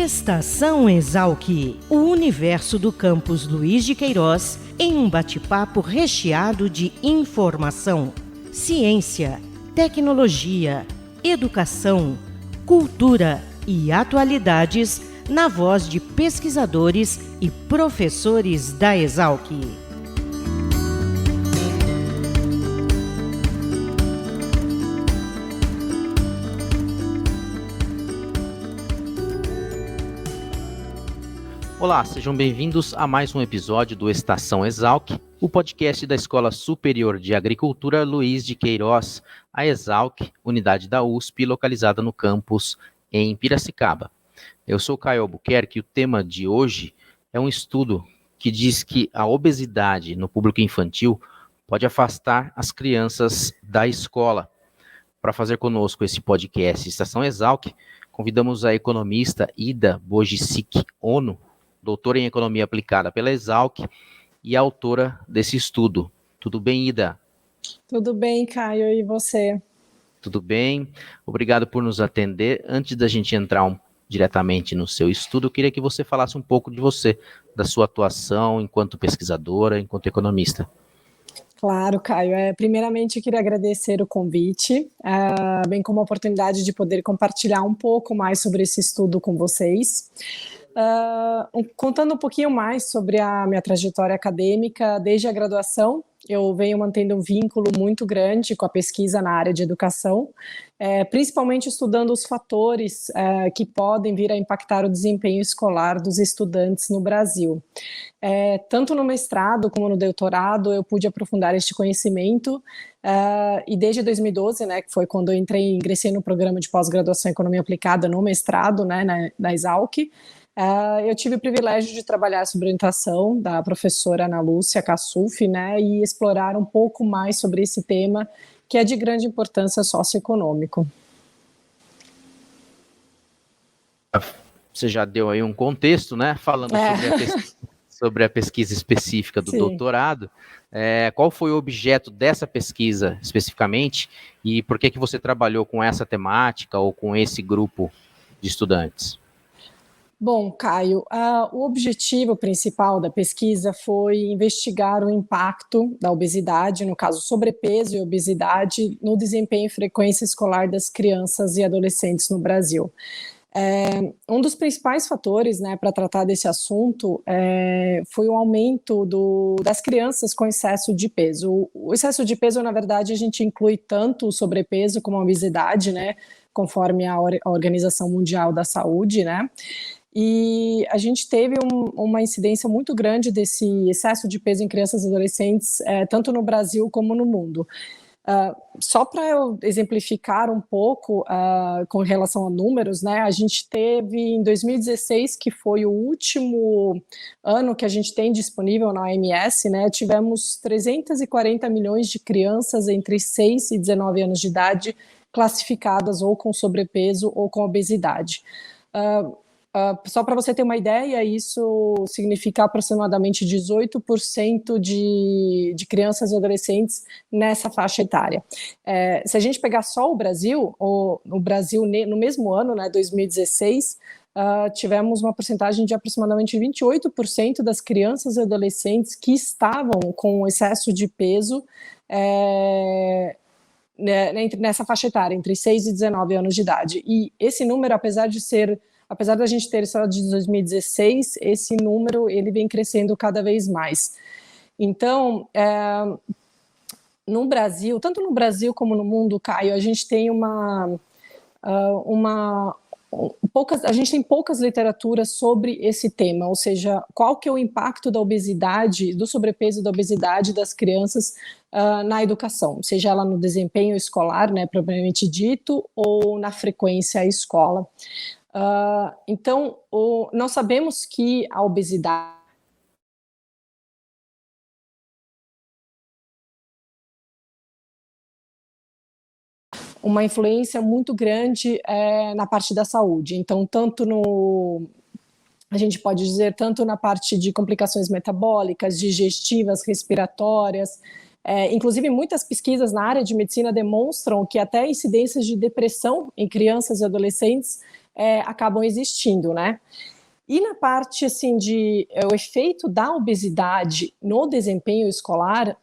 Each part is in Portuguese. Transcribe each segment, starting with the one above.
Estação Exalc, o universo do campus Luiz de Queiroz, em um bate-papo recheado de informação, ciência, tecnologia, educação, cultura e atualidades, na voz de pesquisadores e professores da Exalc. Olá, sejam bem-vindos a mais um episódio do Estação Exalc, o podcast da Escola Superior de Agricultura Luiz de Queiroz, a Exalc, unidade da USP, localizada no campus em Piracicaba. Eu sou Caio Albuquerque e o tema de hoje é um estudo que diz que a obesidade no público infantil pode afastar as crianças da escola. Para fazer conosco esse podcast Estação Exalc, convidamos a economista Ida Bojicic Ono, doutora em Economia Aplicada pela Exalc e autora desse estudo. Tudo bem, Ida? Tudo bem, Caio, e você? Tudo bem, obrigado por nos atender. Antes da gente entrar diretamente no seu estudo, eu queria que você falasse um pouco de você, da sua atuação enquanto pesquisadora, enquanto economista. Claro, Caio. Primeiramente, eu queria agradecer o convite, bem como a oportunidade de poder compartilhar um pouco mais sobre esse estudo com vocês. Contando um pouquinho mais sobre a minha trajetória acadêmica, desde a graduação, eu venho mantendo um vínculo muito grande com a pesquisa na área de educação, principalmente estudando os fatores que podem vir a impactar o desempenho escolar dos estudantes no Brasil. Tanto no mestrado como no doutorado, eu pude aprofundar este conhecimento, e desde 2012, né, que foi quando eu ingressei no programa de pós-graduação em Economia Aplicada no mestrado, né, na Exalc, eu tive o privilégio de trabalhar sob orientação da professora Ana Lúcia Cassuf, né, e explorar um pouco mais sobre esse tema, que é de grande importância socioeconômico. Você já deu aí um contexto, né, falando sobre a pesquisa específica do doutorado. Qual foi o objeto dessa pesquisa especificamente e por que você trabalhou com essa temática ou com esse grupo de estudantes? Bom, Caio, o objetivo principal da pesquisa foi investigar o impacto da obesidade, no caso sobrepeso e obesidade, no desempenho e frequência escolar das crianças e adolescentes no Brasil. Um dos principais fatores, né, para tratar desse assunto foi o aumento das crianças com excesso de peso. O excesso de peso, na verdade, a gente inclui tanto o sobrepeso como a obesidade, né, conforme a Organização Mundial da Saúde, né? E a gente teve uma incidência muito grande desse excesso de peso em crianças e adolescentes, tanto no Brasil como no mundo. Só para eu exemplificar um pouco com relação a números, né, a gente teve em 2016, que foi o último ano que a gente tem disponível na OMS, né, tivemos 340 milhões de crianças entre 6 e 19 anos de idade classificadas ou com sobrepeso ou com obesidade. Só para você ter uma ideia, isso significa aproximadamente 18% de crianças e adolescentes nessa faixa etária. Se a gente pegar só o Brasil, no mesmo ano, né, 2016, tivemos uma porcentagem de aproximadamente 28% das crianças e adolescentes que estavam com excesso de peso nessa faixa etária, entre 6 e 19 anos de idade. E esse número, apesar da gente ter só de 2016, esse número ele vem crescendo cada vez mais. Então, no Brasil, tanto no Brasil como no mundo, Caio, a gente tem a gente tem poucas literaturas sobre esse tema, ou seja, qual que é o impacto da obesidade, do sobrepeso e da obesidade das crianças na educação, seja ela no desempenho escolar, né, propriamente dito, ou na frequência à escola. Então, nós sabemos que a obesidade uma influência muito grande na parte da saúde. Então, a gente pode dizer, tanto na parte de complicações metabólicas, digestivas, respiratórias. Inclusive, muitas pesquisas na área de medicina demonstram que até incidências de depressão em crianças e adolescentes acabam existindo, né? E na parte assim o efeito da obesidade no desempenho escolar,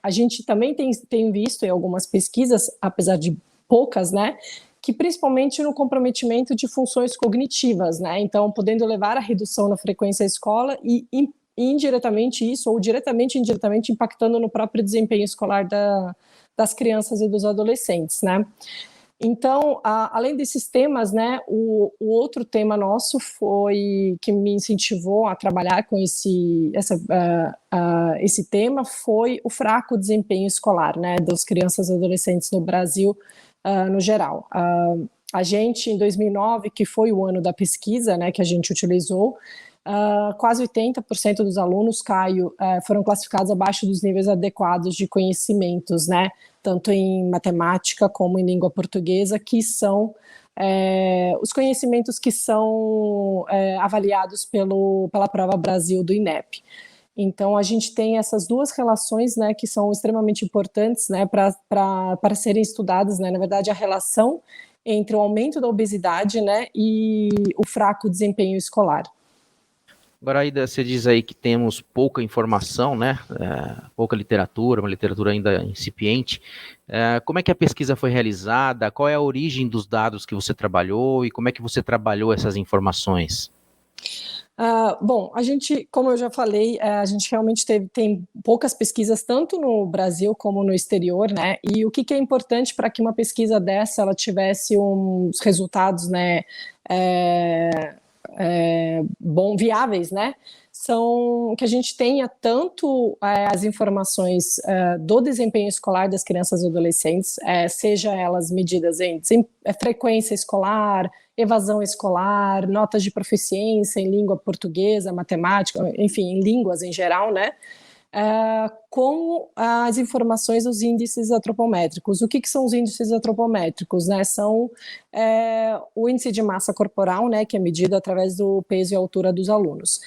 a gente também tem visto em algumas pesquisas, apesar de poucas, né, que principalmente no comprometimento de funções cognitivas, né, então podendo levar à redução na frequência à escola e indiretamente isso, ou diretamente e indiretamente impactando no próprio desempenho escolar das crianças e dos adolescentes, né. Então, além desses temas, né, o outro tema nosso que me incentivou a trabalhar com esse tema foi o fraco desempenho escolar, né, das crianças e adolescentes no Brasil, no geral. A gente, em 2009, que foi o ano da pesquisa, né, que a gente utilizou, quase 80% dos alunos, Caio, foram classificados abaixo dos níveis adequados de conhecimentos, né, tanto em matemática como em língua portuguesa, que são os conhecimentos que são avaliados pela Prova Brasil do INEP. Então, a gente tem essas duas relações, né, que são extremamente importantes, né, para serem estudadas, né, na verdade, a relação entre o aumento da obesidade, né, e o fraco desempenho escolar. Agora, Aida, você diz aí que temos pouca informação, né? Pouca literatura, uma literatura ainda incipiente. Como é que a pesquisa foi realizada? Qual é a origem dos dados que você trabalhou e como é que você trabalhou essas informações? Bom, a gente, como eu já falei, a gente realmente tem poucas pesquisas, tanto no Brasil como no exterior, né? E o que é importante para que uma pesquisa dessa ela tivesse uns resultados, né? Viáveis, né? São que a gente tenha tanto as informações do desempenho escolar das crianças e adolescentes, seja elas medidas em frequência escolar, evasão escolar, notas de proficiência em língua portuguesa, matemática, enfim, em línguas em geral, né? Com as informações dos índices antropométricos. O que são os índices antropométricos, né? São o índice de massa corporal, né, que é medido através do peso e altura dos alunos.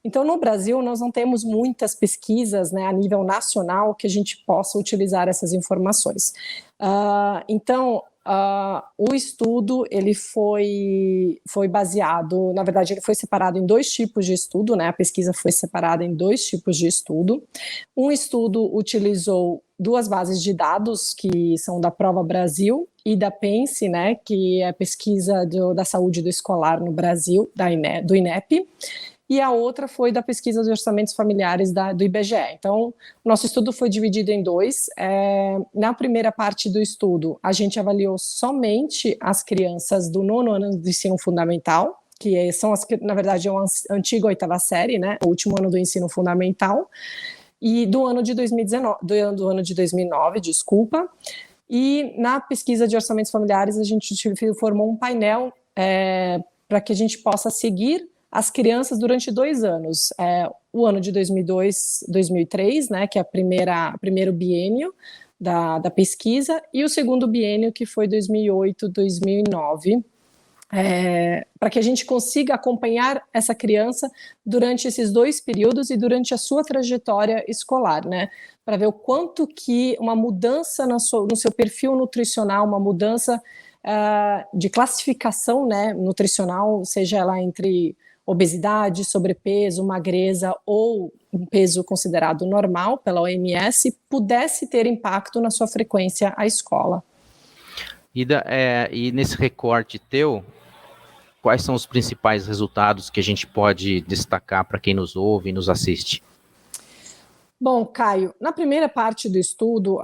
Então, no Brasil, nós não temos muitas pesquisas, né, a nível nacional que a gente possa utilizar essas informações. Então, o estudo ele foi baseado, na verdade, ele foi separado em dois tipos de estudo, né? A pesquisa foi separada em dois tipos de estudo. Um estudo utilizou duas bases de dados que são da Prova Brasil e da PENSE, né? Que é a pesquisa da saúde do escolar no Brasil, do INEP. E a outra foi da pesquisa de orçamentos familiares do IBGE. Então, nosso estudo foi dividido em dois. Na primeira parte do estudo, a gente avaliou somente as crianças do 9º ano do ensino fundamental, que são na verdade, é uma antiga 8ª série, né? O último ano do ensino fundamental, e do ano de 2009, desculpa. E na pesquisa de orçamentos familiares, a gente formou um painel para que a gente possa seguir as crianças durante 2 anos, o ano de 2002, 2003, né, que é primeiro biênio da pesquisa, e o segundo biênio, que foi 2008, 2009, para que a gente consiga acompanhar essa criança durante esses 2 períodos e durante a sua trajetória escolar, né, para ver o quanto que uma mudança no seu perfil nutricional, uma mudança de classificação, né, nutricional, seja ela entre obesidade, sobrepeso, magreza ou um peso considerado normal pela OMS, pudesse ter impacto na sua frequência à escola. Ida, e nesse recorte teu, quais são os principais resultados que a gente pode destacar para quem nos ouve e nos assiste? Bom, Caio, na primeira parte do estudo,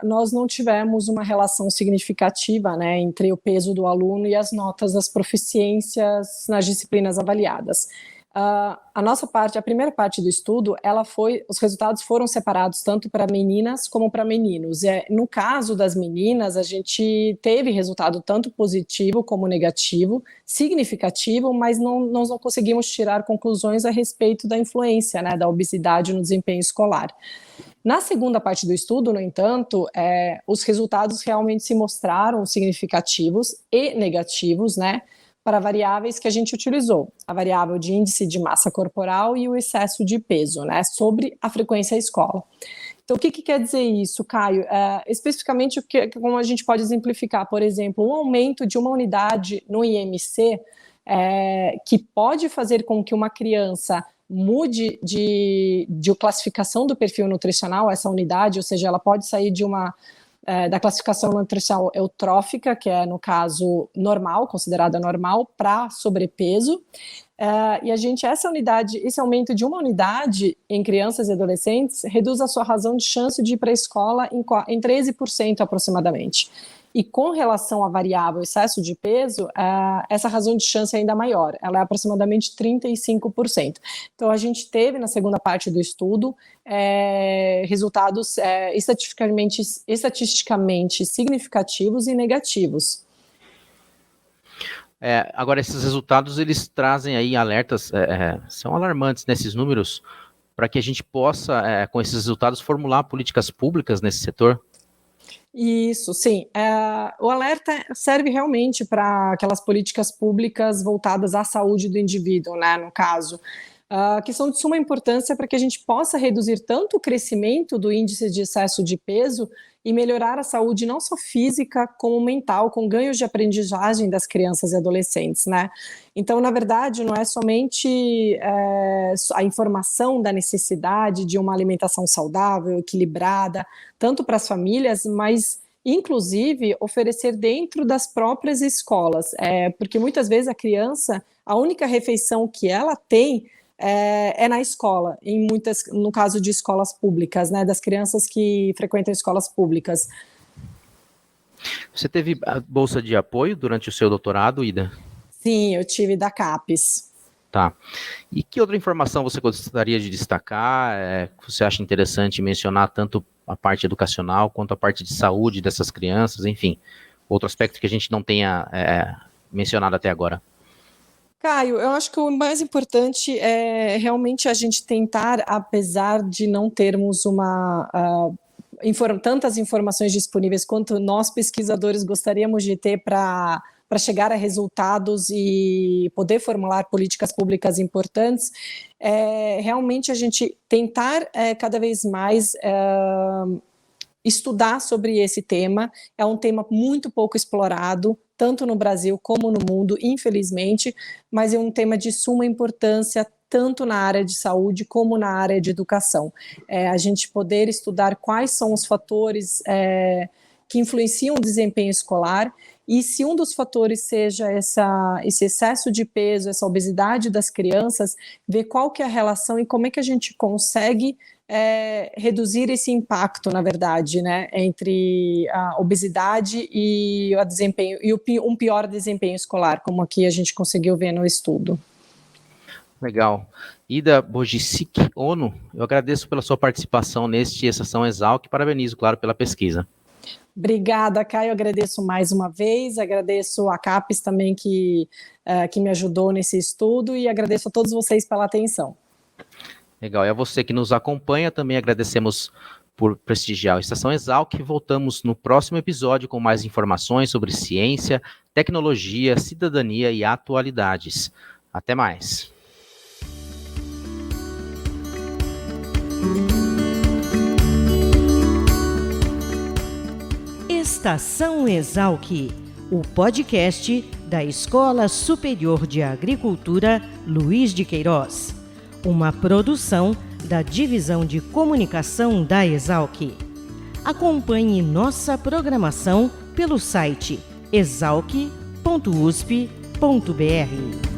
nós não tivemos uma relação significativa, né, entre o peso do aluno e as notas das proficiências nas disciplinas avaliadas. A primeira parte do estudo, os resultados foram separados tanto para meninas como para meninos. No caso das meninas, a gente teve resultado tanto positivo como negativo, significativo, mas nós não conseguimos tirar conclusões a respeito da influência, né, da obesidade no desempenho escolar. Na segunda parte do estudo, no entanto, os resultados realmente se mostraram significativos e negativos, né, para variáveis que a gente utilizou, a variável de índice de massa corporal e o excesso de peso, né, sobre a frequência à escola. Então, o que quer dizer isso, Caio? Especificamente, como a gente pode exemplificar, por exemplo, um aumento de uma unidade no IMC, que pode fazer com que uma criança mude de classificação do perfil nutricional, essa unidade, ou seja, ela pode sair da classificação nutricional eutrófica, que é, no caso, normal, considerada normal, para sobrepeso. E esse aumento de uma unidade em crianças e adolescentes reduz a sua razão de chance de ir para a escola em 13% aproximadamente. E com relação à variável excesso de peso, essa razão de chance é ainda maior, ela é aproximadamente 35%. Então, a gente teve, na segunda parte do estudo, resultados estatisticamente significativos e negativos. Agora, esses resultados, eles trazem aí alertas, são alarmantes nesses números, para que a gente possa, com esses resultados, formular políticas públicas nesse setor? Isso, sim. O alerta serve realmente para aquelas políticas públicas voltadas à saúde do indivíduo, né, no caso, que são de suma importância para que a gente possa reduzir tanto o crescimento do índice de excesso de peso e melhorar a saúde não só física como mental, com ganhos de aprendizagem das crianças e adolescentes, né? Então, na verdade, não é somente a informação da necessidade de uma alimentação saudável, equilibrada, tanto para as famílias, mas inclusive oferecer dentro das próprias escolas, porque muitas vezes a criança, a única refeição que ela tem na escola, no caso de escolas públicas, né, das crianças que frequentam escolas públicas. Você teve a bolsa de apoio durante o seu doutorado, Ida? Sim, eu tive da CAPES. Tá. E que outra informação você gostaria de destacar, que você acha interessante mencionar, tanto a parte educacional quanto a parte de saúde dessas crianças, enfim, outro aspecto que a gente não tenha mencionado até agora? Caio, eu acho que o mais importante é realmente a gente tentar, apesar de não termos tantas informações disponíveis quanto nós pesquisadores gostaríamos de ter para chegar a resultados e poder formular políticas públicas importantes, realmente a gente tentar cada vez mais estudar sobre esse tema. É um tema muito pouco explorado, tanto no Brasil como no mundo, infelizmente, mas é um tema de suma importância, tanto na área de saúde como na área de educação. A gente poder estudar quais são os fatores que influenciam o desempenho escolar, e se um dos fatores seja esse excesso de peso, essa obesidade das crianças, ver qual que é a relação e como é que a gente consegue reduzir esse impacto, na verdade, né, entre a obesidade e o desempenho, um pior desempenho escolar, como aqui a gente conseguiu ver no estudo. Legal. Ida Bojicic Ono, eu agradeço pela sua participação neste Estação Exalc e parabenizo, claro, pela pesquisa. Obrigada, Caio, agradeço mais uma vez, agradeço a CAPES também que me ajudou nesse estudo e agradeço a todos vocês pela atenção. Legal, e a você que nos acompanha, também agradecemos por prestigiar a Estação Exalc. Voltamos no próximo episódio com mais informações sobre ciência, tecnologia, cidadania e atualidades. Até mais. Estação Exalc, o podcast da Escola Superior de Agricultura Luiz de Queiroz, uma produção da Divisão de Comunicação da Exalc. Acompanhe nossa programação pelo site exalc.usp.br.